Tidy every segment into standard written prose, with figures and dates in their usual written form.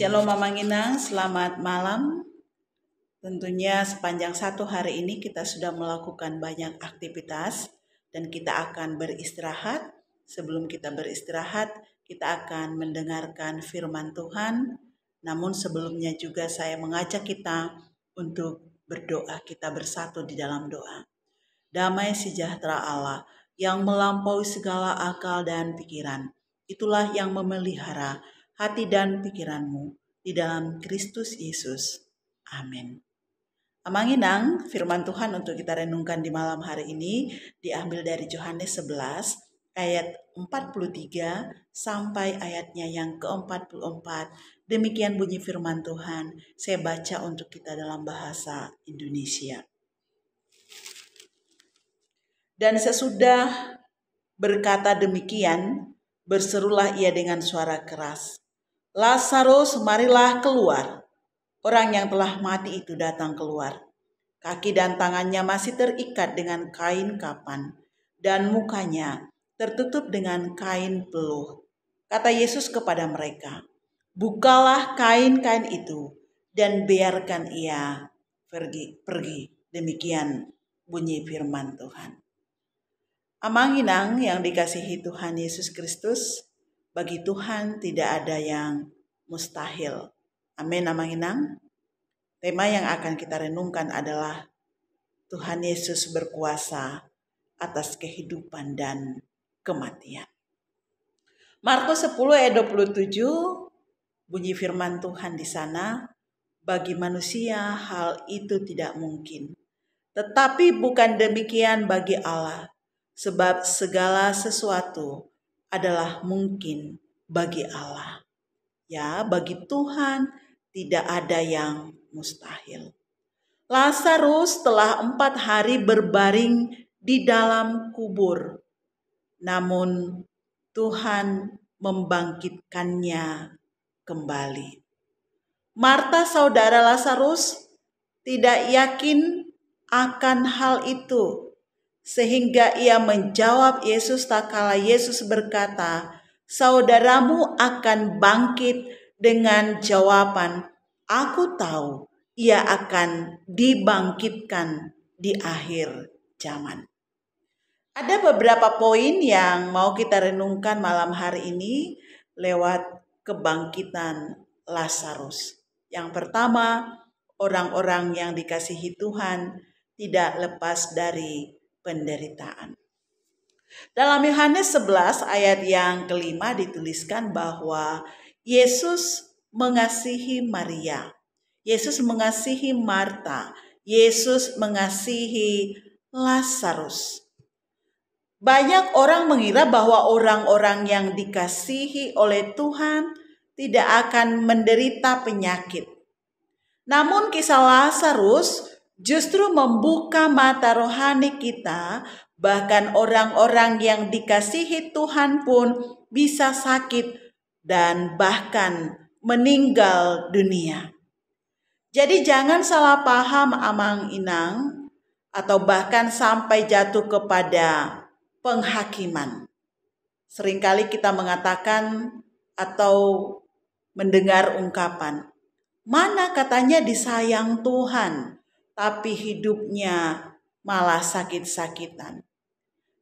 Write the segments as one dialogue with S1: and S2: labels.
S1: Shalom Mama Nginang, selamat malam. Tentunya sepanjang satu hari ini kita sudah melakukan banyak aktivitas dan kita akan beristirahat. Sebelum kita beristirahat, kita akan mendengarkan firman Tuhan. Namun sebelumnya juga saya mengajak kita untuk berdoa, kita bersatu di dalam doa. Damai sejahtera Allah yang melampaui segala akal dan pikiran, itulah yang memelihara hati dan pikiranmu di dalam Kristus Yesus. Amin. Amanginang, firman Tuhan untuk kita renungkan di malam hari ini diambil dari Yohanes 11 ayat 43 sampai ayatnya yang ke-44. Demikian bunyi firman Tuhan. Saya baca untuk kita dalam bahasa Indonesia. Dan sesudah berkata demikian, berserulah ia dengan suara keras, "Lazarus, marilah keluar." Orang yang telah mati itu datang keluar. Kaki dan tangannya masih terikat dengan kain kapan, dan mukanya tertutup dengan kain peluh. Kata Yesus kepada mereka, "Bukalah kain-kain itu dan biarkan ia pergi." Demikian bunyi firman Tuhan. Amanginang yang dikasihi Tuhan Yesus Kristus, bagi Tuhan tidak ada yang mustahil. Amin, amanginang. Tema yang akan kita renungkan adalah Tuhan Yesus berkuasa atas kehidupan dan kematian. Markus 10 ayat 27 bunyi firman Tuhan di sana, "Bagi manusia hal itu tidak mungkin, tetapi bukan demikian bagi Allah. Sebab segala sesuatu adalah mungkin bagi Allah." Ya, bagi Tuhan tidak ada yang mustahil. Lazarus telah 4 hari berbaring di dalam kubur. Namun Tuhan membangkitkannya kembali. Marta, saudara Lazarus, tidak yakin akan hal itu, sehingga ia menjawab Yesus tak kala Yesus berkata, "Saudaramu akan bangkit," dengan jawaban, "Aku tahu ia akan dibangkitkan di akhir zaman." Ada beberapa poin yang mau kita renungkan malam hari ini lewat kebangkitan Lazarus. Yang pertama, orang-orang yang dikasihi Tuhan tidak lepas dari penderitaan. Dalam Yohanes 11 ayat yang kelima dituliskan bahwa Yesus mengasihi Maria, Yesus mengasihi Marta, Yesus mengasihi Lazarus. Banyak orang mengira bahwa orang-orang yang dikasihi oleh Tuhan tidak akan menderita penyakit. Namun kisah Lazarus justru membuka mata rohani kita, bahkan orang-orang yang dikasihi Tuhan pun bisa sakit dan bahkan meninggal dunia. Jadi jangan salah paham Amang Inang atau bahkan sampai jatuh kepada penghakiman. Seringkali kita mengatakan atau mendengar ungkapan, "Mana katanya disayang Tuhan, tapi hidupnya malah sakit-sakitan."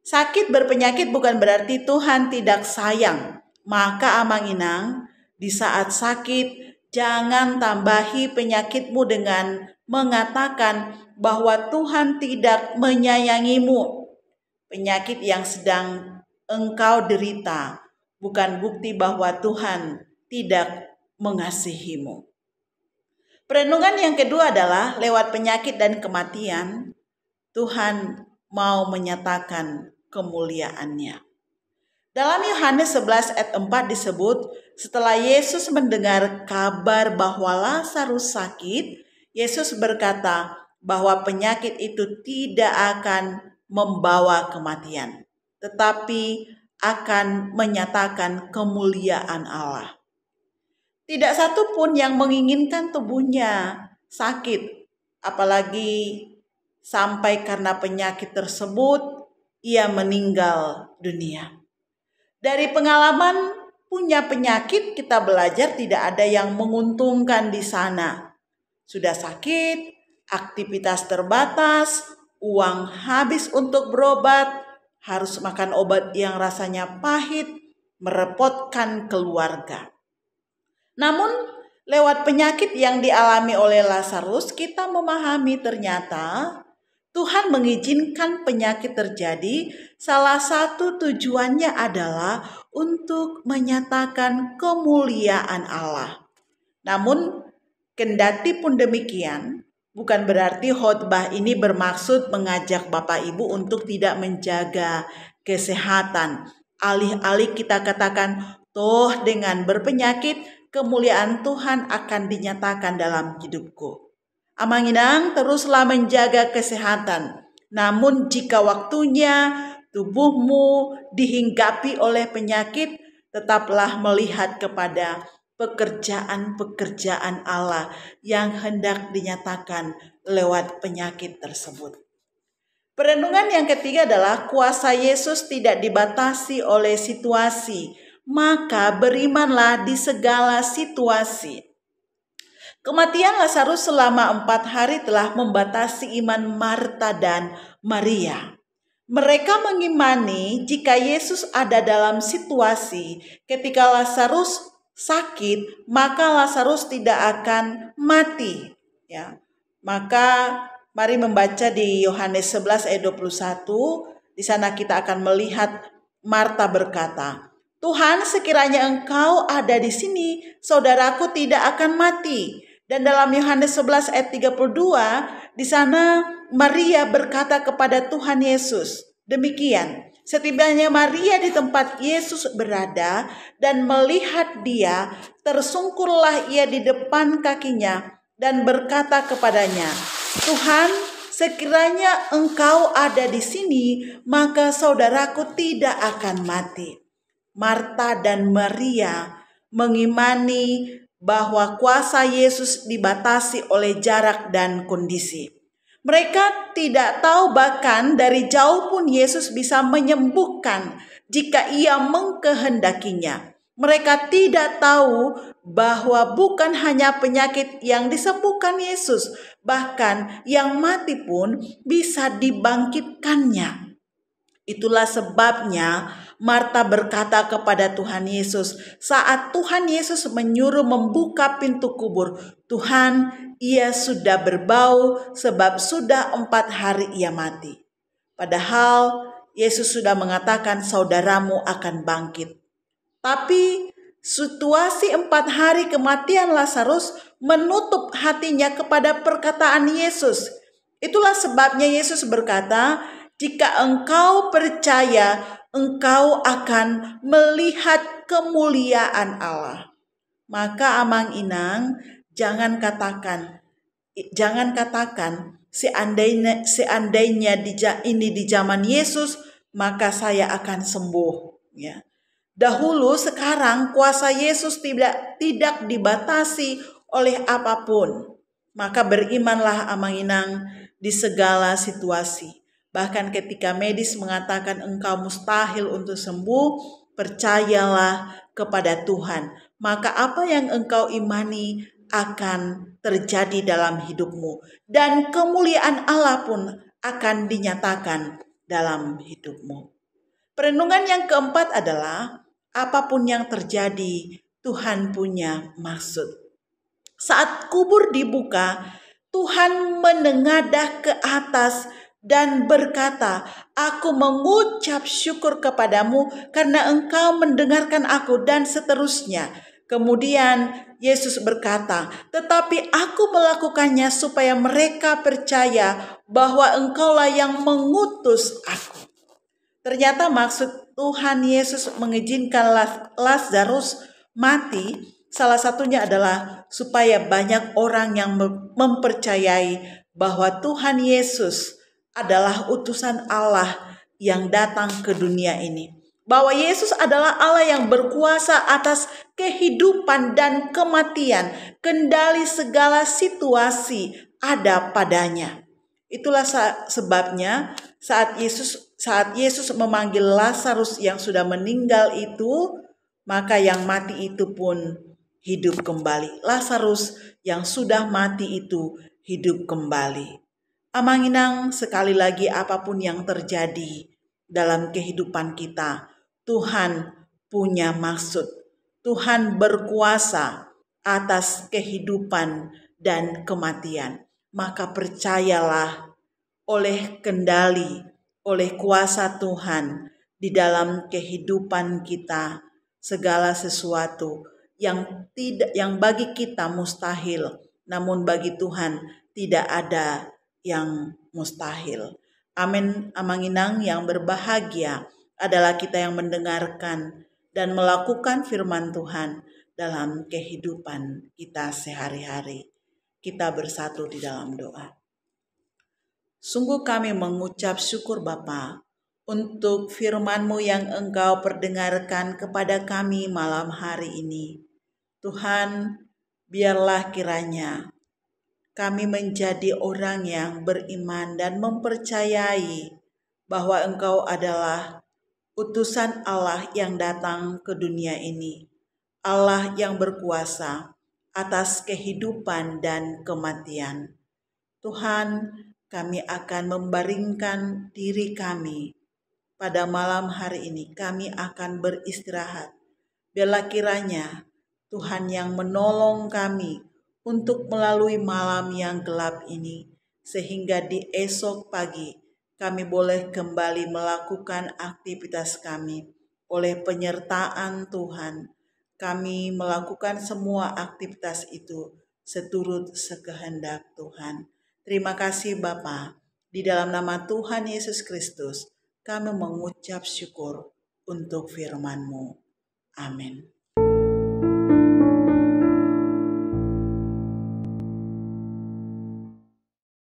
S1: Sakit berpenyakit bukan berarti Tuhan tidak sayang. Maka Amang Inang, di saat sakit jangan tambahi penyakitmu dengan mengatakan bahwa Tuhan tidak menyayangimu. Penyakit yang sedang engkau derita bukan bukti bahwa Tuhan tidak mengasihimu. Perenungan yang kedua adalah lewat penyakit dan kematian, Tuhan mau menyatakan kemuliaannya. Dalam Yohanes 11 ayat 4 disebut, setelah Yesus mendengar kabar bahwa Lazarus sakit, Yesus berkata bahwa penyakit itu tidak akan membawa kematian, tetapi akan menyatakan kemuliaan Allah. Tidak satu pun yang menginginkan tubuhnya sakit, apalagi sampai karena penyakit tersebut ia meninggal dunia. Dari pengalaman punya penyakit, kita belajar tidak ada yang menguntungkan di sana. Sudah sakit, aktivitas terbatas, uang habis untuk berobat, harus makan obat yang rasanya pahit, merepotkan keluarga. Namun, lewat penyakit yang dialami oleh Lazarus, kita memahami ternyata Tuhan mengizinkan penyakit terjadi. Salah satu tujuannya adalah untuk menyatakan kemuliaan Allah. Namun, kendati pun demikian, bukan berarti khotbah ini bermaksud mengajak Bapak Ibu untuk tidak menjaga kesehatan. Alih-alih kita katakan, toh dengan berpenyakit, kemuliaan Tuhan akan dinyatakan dalam hidupku. Amanginang, teruslah menjaga kesehatan. Namun jika waktunya tubuhmu dihinggapi oleh penyakit, tetaplah melihat kepada pekerjaan-pekerjaan Allah yang hendak dinyatakan lewat penyakit tersebut. Perenungan yang ketiga adalah kuasa Yesus tidak dibatasi oleh situasi, maka berimanlah di segala situasi. Kematian Lazarus selama 4 hari telah membatasi iman Marta dan Maria. Mereka mengimani jika Yesus ada dalam situasi ketika Lazarus sakit, maka Lazarus tidak akan mati. Ya. Maka mari membaca di Yohanes 11 ayat 21. Di sana kita akan melihat Marta berkata, "Tuhan, sekiranya Engkau ada di sini, saudaraku tidak akan mati." Dan dalam Yohanes 11 ayat 32, di sana Maria berkata kepada Tuhan Yesus, demikian, setibanya Maria di tempat Yesus berada dan melihat dia, tersungkurlah ia di depan kakinya dan berkata kepadanya, "Tuhan, sekiranya Engkau ada di sini, maka saudaraku tidak akan mati." Marta dan Maria mengimani bahwa kuasa Yesus dibatasi oleh jarak dan kondisi. Mereka tidak tahu bahkan dari jauh pun Yesus bisa menyembuhkan jika ia mengkehendakinya. Mereka tidak tahu bahwa bukan hanya penyakit yang disembuhkan Yesus, bahkan yang mati pun bisa dibangkitkannya. Itulah sebabnya Marta berkata kepada Tuhan Yesus saat Tuhan Yesus menyuruh membuka pintu kubur, "Tuhan, ia sudah berbau sebab sudah 4 hari ia mati." Padahal Yesus sudah mengatakan saudaramu akan bangkit. Tapi situasi 4 hari kematian Lazarus menutup hatinya kepada perkataan Yesus. Itulah sebabnya Yesus berkata, "Jika engkau percaya, engkau akan melihat kemuliaan Allah." Maka amang inang, jangan katakan seandainya ini di zaman Yesus, maka saya akan sembuh. Ya. Dahulu, sekarang kuasa Yesus tidak dibatasi oleh apapun. Maka berimanlah amang inang di segala situasi. Bahkan ketika medis mengatakan engkau mustahil untuk sembuh, percayalah kepada Tuhan. Maka apa yang engkau imani akan terjadi dalam hidupmu. Dan kemuliaan Allah pun akan dinyatakan dalam hidupmu. Perenungan yang keempat adalah apapun yang terjadi, Tuhan punya maksud. Saat kubur dibuka, Tuhan menengadah ke atas dan berkata, "Aku mengucap syukur kepadamu karena engkau mendengarkan aku," dan seterusnya. Kemudian Yesus berkata, "Tetapi aku melakukannya supaya mereka percaya bahwa engkaulah yang mengutus aku." Ternyata maksud Tuhan Yesus mengizinkan Lazarus mati, salah satunya adalah supaya banyak orang yang mempercayai bahwa Tuhan Yesus adalah utusan Allah yang datang ke dunia ini. Bahwa Yesus adalah Allah yang berkuasa atas kehidupan dan kematian. Kendali segala situasi ada padanya. Itulah sebabnya saat Yesus memanggil Lazarus yang sudah meninggal itu, maka yang mati itu pun hidup kembali. Lazarus yang sudah mati itu hidup kembali. Amanginang, sekali lagi apapun yang terjadi dalam kehidupan kita, Tuhan punya maksud. Tuhan berkuasa atas kehidupan dan kematian. Maka percayalah oleh kendali, oleh kuasa Tuhan di dalam kehidupan kita, segala sesuatu yang bagi kita mustahil, namun bagi Tuhan tidak ada yang mustahil. Amin. Amanginang, yang berbahagia adalah kita yang mendengarkan dan melakukan firman Tuhan dalam kehidupan kita sehari-hari. Kita bersatu di dalam doa. Sungguh kami mengucap syukur Bapa untuk firman-Mu yang Engkau perdengarkan kepada kami malam hari ini. Tuhan, biarlah kiranya kami menjadi orang yang beriman dan mempercayai bahwa Engkau adalah utusan Allah yang datang ke dunia ini. Allah yang berkuasa atas kehidupan dan kematian. Tuhan, kami akan membaringkan diri kami pada malam hari ini. Kami akan beristirahat. Biarlah kiranya Tuhan yang menolong kami untuk melalui malam yang gelap ini, sehingga di esok pagi kami boleh kembali melakukan aktivitas kami. Oleh penyertaan Tuhan, kami melakukan semua aktivitas itu seturut sekehendak Tuhan. Terima kasih Bapa. Di dalam nama Tuhan Yesus Kristus, kami mengucap syukur untuk firman-Mu. Amin.